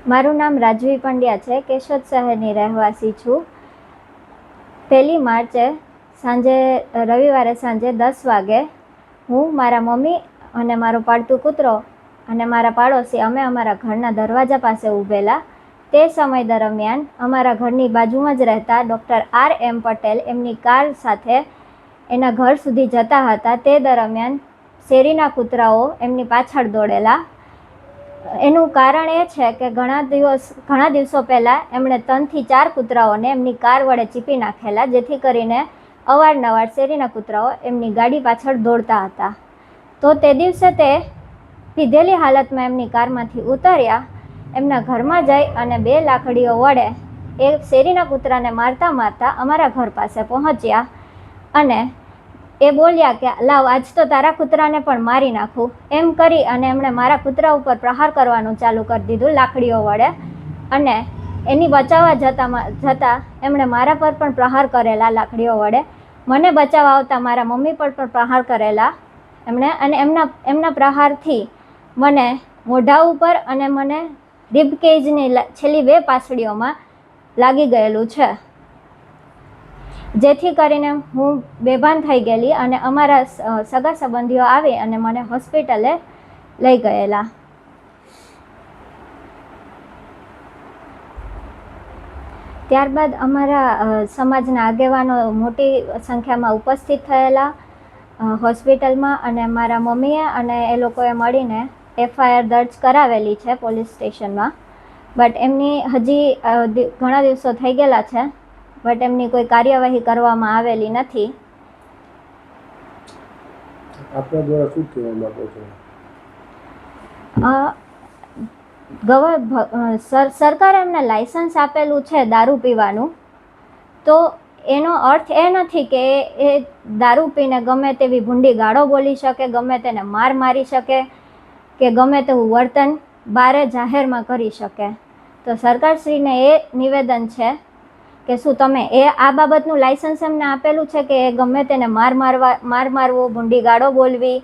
મારું નામ રાજવી પંડ્યા છે. કેશોદ શહેરની રહેવાસી છું. 1 માર્ચે રવિવારે સાંજે 10 વાગે હું, મારા મમ્મી અને મારો પાળતું કૂતરો અને મારા પાડોશી અમે અમારા ઘરના દરવાજા પાસે ઊભેલા. તે સમય દરમિયાન અમારા ઘરની બાજુમાં જ રહેતા ડૉક્ટર R.M. પટેલ એમની કાર સાથે એના ઘર સુધી જતા હતા. તે દરમિયાન શેરીના કૂતરાઓ એમની પાછળ દોડેલા. એનું કારણ એ છે કે ઘણા દિવસો પહેલાં એમણે 3 થી 4 કૂતરાઓને એમની કાર વડે ચીપી નાખેલા, જેથી કરીને અવારનવાર શેરીના કૂતરાઓ એમની ગાડી પાછળ દોડતા હતા. તો તે દિવસે તે પીધેલી હાલતમાં એમની કારમાંથી ઉતર્યા, એમના ઘરમાં જઈ અને 2 લાકડીઓ વડે એ શેરીના કૂતરાને મારતા મારતા અમારા ઘર પાસે પહોંચ્યા અને એ બોલ્યા કે લાવ આજ તો તારા કૂતરાને પણ મારી નાખું, એમ કરી અને એમણે મારા કૂતરા ઉપર પ્રહાર કરવાનું ચાલુ કરી દીધું લાકડીઓ વડે. અને એની બચાવવા જતાં એમણે મારા પર પણ પ્રહાર કરેલા લાકડીઓ વડે. મને બચાવવા આવતા મારા મમ્મી પર પણ પ્રહાર કરેલા એમણે. અને એમના પ્રહારથી મને મોઢા ઉપર અને મને રિબકેજની છેલ્લી 2 પાસળીઓમાં લાગી ગયેલું છે, જેથી કરીને હું બેભાન થઈ ગયેલી અને અમારા સગા સંબંધીઓ આવી અને મને હોસ્પિટલે લઈ ગયેલા. ત્યારબાદ અમારા સમાજના આગેવાનો મોટી સંખ્યામાં ઉપસ્થિત થયેલા હોસ્પિટલમાં, અને મારા મમ્મીએ અને એ લોકોએ મળીને FIR દર્જ કરાવેલી છે પોલીસ સ્ટેશનમાં. બટ એમની હજી ઘણા દિવસો થઈ ગયેલા છે, બટ એમની કોઈ કાર્યવાહી કરવામાં આવેલી નથી. આપના દ્વારા શું કહેવા માંગો છો? સરકારે એમને લાયસન્સ આપેલું છે દારૂ પીવાનું, તો એનો અર્થ એ નથી કે એ દારૂ પીને ગમે તેવી ભૂંડી ગાળો બોલી શકે, ગમે તેને મારી શકે કે ગમે તેવું વર્તન બારે જાહેરમાં કરી શકે. તો સરકારશ્રીને એ નિવેદન છે કે શું તમે આ બાબતનું લાયસન્સ એમને આપેલું છે કે એ ગમે તેને મારવો, ભૂંડી ગાળો બોલવી,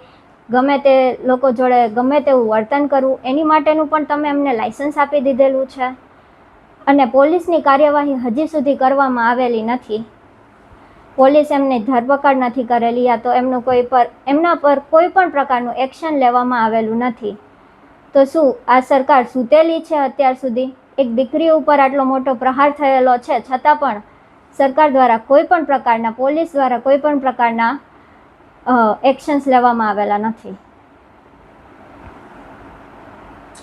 ગમે તે લોકો જોડે ગમે તેવું વર્તન કરવું, એની માટેનું પણ તમે એમને લાયસન્સ આપી દીધેલું છે? અને પોલીસની કાર્યવાહી હજી સુધી કરવામાં આવેલી નથી. પોલીસ એમની ધરપકડ નથી કરેલી, યા તો એમના પર કોઈ પણ પ્રકારનું એક્શન લેવામાં આવેલું નથી. તો શું આ સરકાર સૂતેલી છે અત્યાર સુધી? એક દીકરી ઉપર આટલો મોટો પ્રહાર થયેલો છે, છતાં પણ સરકાર દ્વારા પોલીસ દ્વારા કોઈ પણ પ્રકારના એક્શન્સ લેવામાં આવેલા નથી.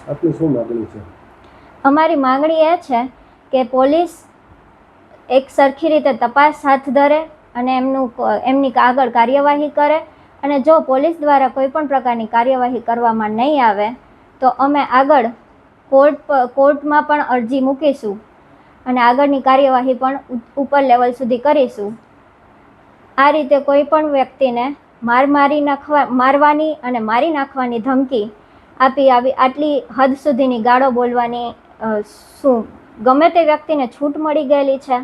આપની શું માગણી છે? અમારી માગણી એ છે કે પોલીસ એક સરખી રીતે તપાસ હાથ ધરે અને એમની આગળ કાર્યવાહી કરે. અને જો પોલીસ દ્વારા કોઈ પણ પ્રકારની કાર્યવાહી કરવામાં નહીં આવે તો અમે આગળ કોર્ટમાં પણ અરજી મૂકીશું અને આગળની કાર્યવાહી પણ ઉપર લેવલ સુધી કરીશું. આ રીતે કોઈ પણ વ્યક્તિને મારવાની અને મારી નાખવાની ધમકી આપી આટલી હદ સુધીની ગાળો બોલવાની શું ગમે તે વ્યક્તિને છૂટ મળી ગયેલી છે?